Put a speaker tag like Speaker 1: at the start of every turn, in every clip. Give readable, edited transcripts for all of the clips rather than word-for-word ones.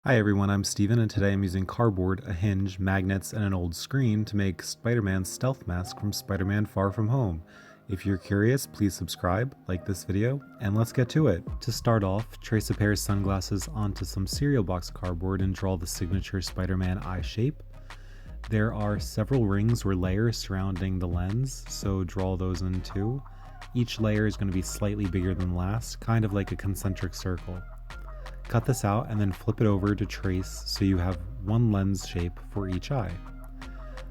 Speaker 1: Hi everyone, I'm Steven and today I'm using cardboard, a hinge, magnets, and an old screen to make Spider-Man's stealth mask from Spider-Man Far From Home. If you're curious, please subscribe, like this video, and let's get to it. To start off, trace a pair of sunglasses onto some cereal box cardboard and draw the signature Spider-Man eye shape. There are several rings or layers surrounding the lens, so draw those in too. Each layer is going to be slightly bigger than the last, kind of like a concentric circle. Cut this out and then flip it over to trace so you have one lens shape for each eye.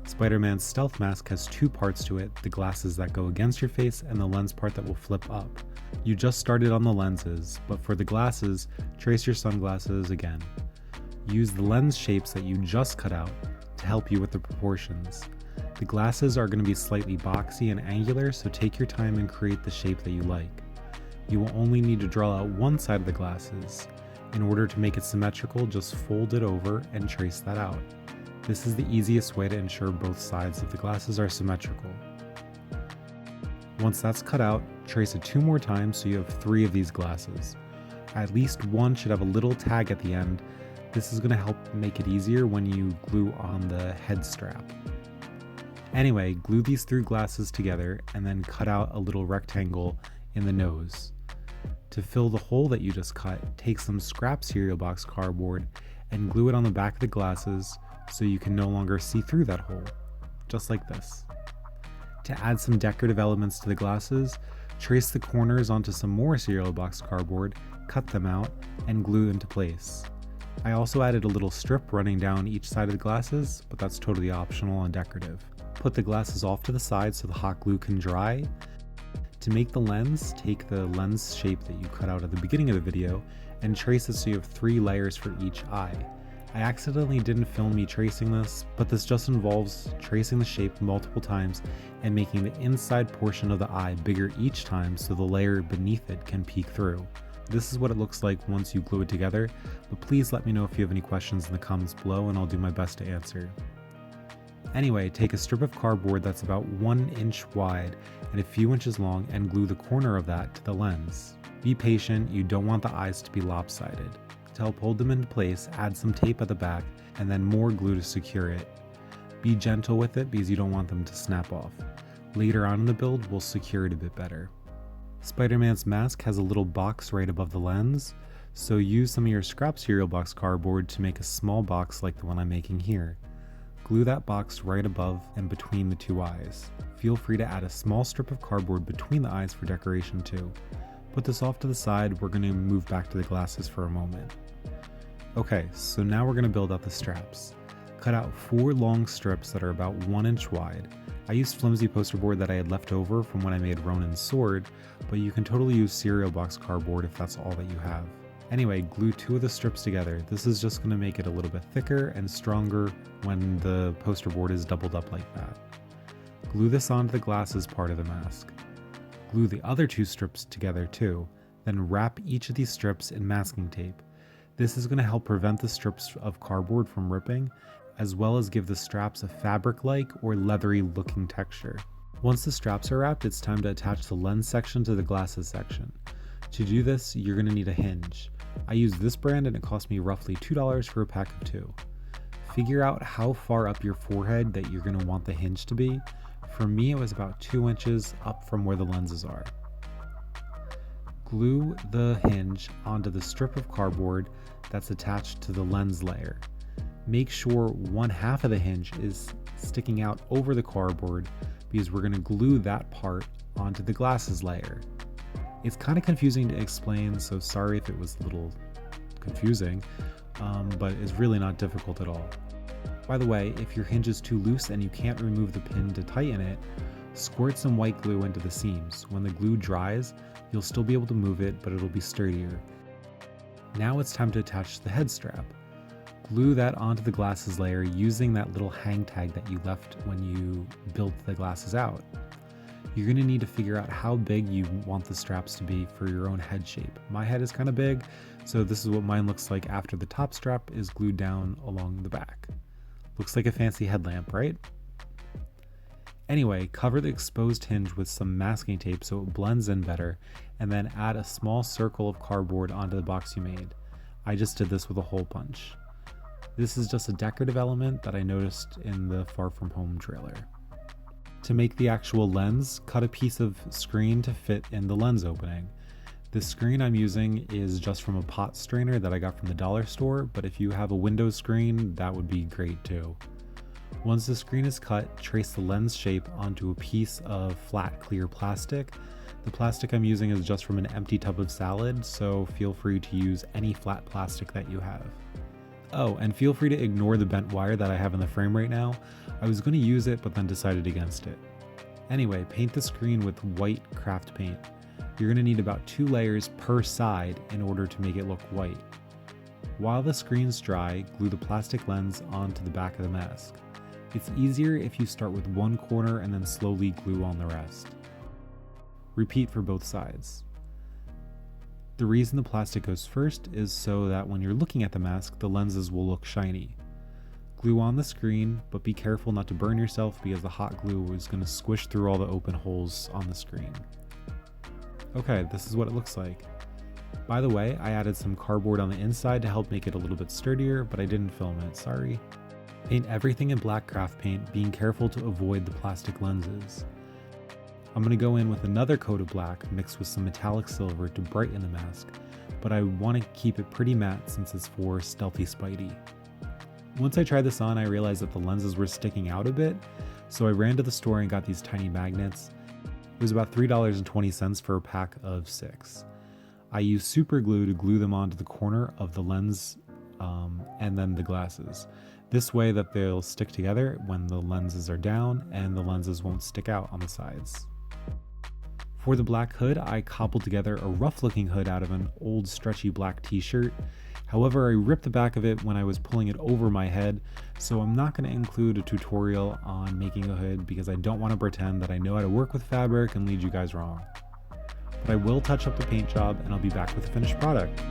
Speaker 1: Spider-Man's stealth mask has two parts to it, the glasses that go against your face and the lens part that will flip up. You just started on the lenses, but for the glasses, trace your sunglasses again. Use the lens shapes that you just cut out to help you with the proportions. The glasses are going to be slightly boxy and angular, so take your time and create the shape that you like. You will only need to draw out one side of the glasses. In order to make it symmetrical, just fold it over and trace that out. This is the easiest way to ensure both sides of the glasses are symmetrical. Once that's cut out, trace it two more times so you have three of these glasses. At least one should have a little tag at the end. This is going to help make it easier when you glue on the head strap. Anyway, glue these three glasses together and then cut out a little rectangle in the nose. To fill the hole that you just cut, take some scrap cereal box cardboard and glue it on the back of the glasses so you can no longer see through that hole, just like this. To add some decorative elements to the glasses, trace the corners onto some more cereal box cardboard, cut them out, and glue into place. I also added a little strip running down each side of the glasses, but that's totally optional and decorative. Put the glasses off to the side so the hot glue can dry. To make the lens, take the lens shape that you cut out at the beginning of the video and trace it so you have three layers for each eye. I accidentally didn't film me tracing this, but this just involves tracing the shape multiple times and making the inside portion of the eye bigger each time so the layer beneath it can peek through. This is what it looks like once you glue it together, but please let me know if you have any questions in the comments below and I'll do my best to answer. Anyway, take a strip of cardboard that's about 1 inch wide and a few inches long and glue the corner of that to the lens. Be patient, you don't want the eyes to be lopsided. To help hold them into place, add some tape at the back and then more glue to secure it. Be gentle with it because you don't want them to snap off. Later on in the build, we'll secure it a bit better. Spider-Man's mask has a little box right above the lens, so use some of your scrap cereal box cardboard to make a small box like the one I'm making here. Glue that box right above and between the two eyes. Feel free to add a small strip of cardboard between the eyes for decoration too. Put this off to the side, we're going to move back to the glasses for a moment. Okay, so now we're going to build out the straps. Cut out 4 long strips that are about 1 inch wide. I used flimsy poster board that I had left over from when I made Ronin's sword, but you can totally use cereal box cardboard if that's all that you have. Anyway, glue 2 of the strips together. This is just going to make it a little bit thicker and stronger when the poster board is doubled up like that. Glue this onto the glasses part of the mask. Glue the other 2 strips together too, then wrap each of these strips in masking tape. This is going to help prevent the strips of cardboard from ripping, as well as give the straps a fabric-like or leathery looking texture. Once the straps are wrapped, it's time to attach the lens section to the glasses section. To do this, you're going to need a hinge. I use this brand and it cost me roughly $2 for a pack of 2. Figure out how far up your forehead that you're going to want the hinge to be. For me, it was about 2 inches up from where the lenses are. Glue the hinge onto the strip of cardboard that's attached to the lens layer. Make sure 1/2 of the hinge is sticking out over the cardboard because we're going to glue that part onto the glasses layer. It's kind of confusing to explain, so sorry if it was a little confusing, but it's really not difficult at all. By the way, if your hinge is too loose and you can't remove the pin to tighten it, squirt some white glue into the seams. When the glue dries, you'll still be able to move it, but it'll be sturdier. Now it's time to attach the head strap. Glue that onto the glasses layer using that little hang tag that you left when you built the glasses out. You're going to need to figure out how big you want the straps to be for your own head shape. My head is kind of big, so this is what mine looks like after the top strap is glued down along the back. Looks like a fancy headlamp, right? Anyway, cover the exposed hinge with some masking tape so it blends in better, and then add a small circle of cardboard onto the box you made. I just did this with a hole punch. This is just a decorative element that I noticed in the Far From Home trailer. To make the actual lens, cut a piece of screen to fit in the lens opening. The screen I'm using is just from a pot strainer that I got from the dollar store, but if you have a window screen, that would be great too. Once the screen is cut, trace the lens shape onto a piece of flat clear plastic. The plastic I'm using is just from an empty tub of salad, so feel free to use any flat plastic that you have. Oh, and feel free to ignore the bent wire that I have in the frame right now. I was going to use it, but then decided against it. Anyway, paint the screen with white craft paint. You're going to need about 2 layers per side in order to make it look white. While the screen's dry, glue the plastic lens onto the back of the mask. It's easier if you start with one corner and then slowly glue on the rest. Repeat for both sides. The reason the plastic goes first is so that when you're looking at the mask, the lenses will look shiny. Glue on the screen, but be careful not to burn yourself because the hot glue is going to squish through all the open holes on the screen. Okay, this is what it looks like. By the way, I added some cardboard on the inside to help make it a little bit sturdier, but I didn't film it, sorry. Paint everything in black craft paint, being careful to avoid the plastic lenses. I'm going to go in with another coat of black mixed with some metallic silver to brighten the mask, but I want to keep it pretty matte since it's for Stealthy Spidey. Once I tried this on, I realized that the lenses were sticking out a bit, so I ran to the store and got these tiny magnets. It was about $3.20 for a pack of 6. I used super glue to glue them onto the corner of the lens and then the glasses. This way that they'll stick together when the lenses are down and the lenses won't stick out on the sides. For the black hood, I cobbled together a rough looking hood out of an old stretchy black t-shirt. However, I ripped the back of it when I was pulling it over my head, so I'm not going to include a tutorial on making a hood because I don't want to pretend that I know how to work with fabric and lead you guys wrong. But I will touch up the paint job and I'll be back with the finished product.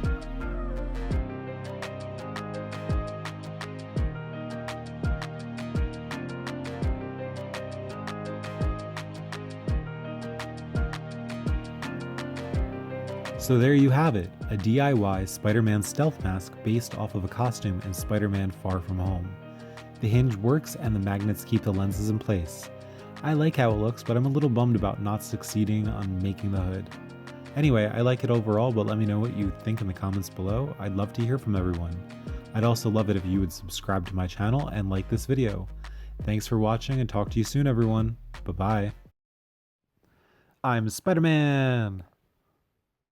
Speaker 1: So there you have it, a DIY Spider-Man stealth mask based off of a costume in Spider-Man Far From Home. The hinge works and the magnets keep the lenses in place. I like how it looks, but I'm a little bummed about not succeeding on making the hood. Anyway, I like it overall, but let me know what you think in the comments below. I'd love to hear from everyone. I'd also love it if you would subscribe to my channel and like this video. Thanks for watching and talk to you soon, everyone. Bye-bye. I'm Spider-Man!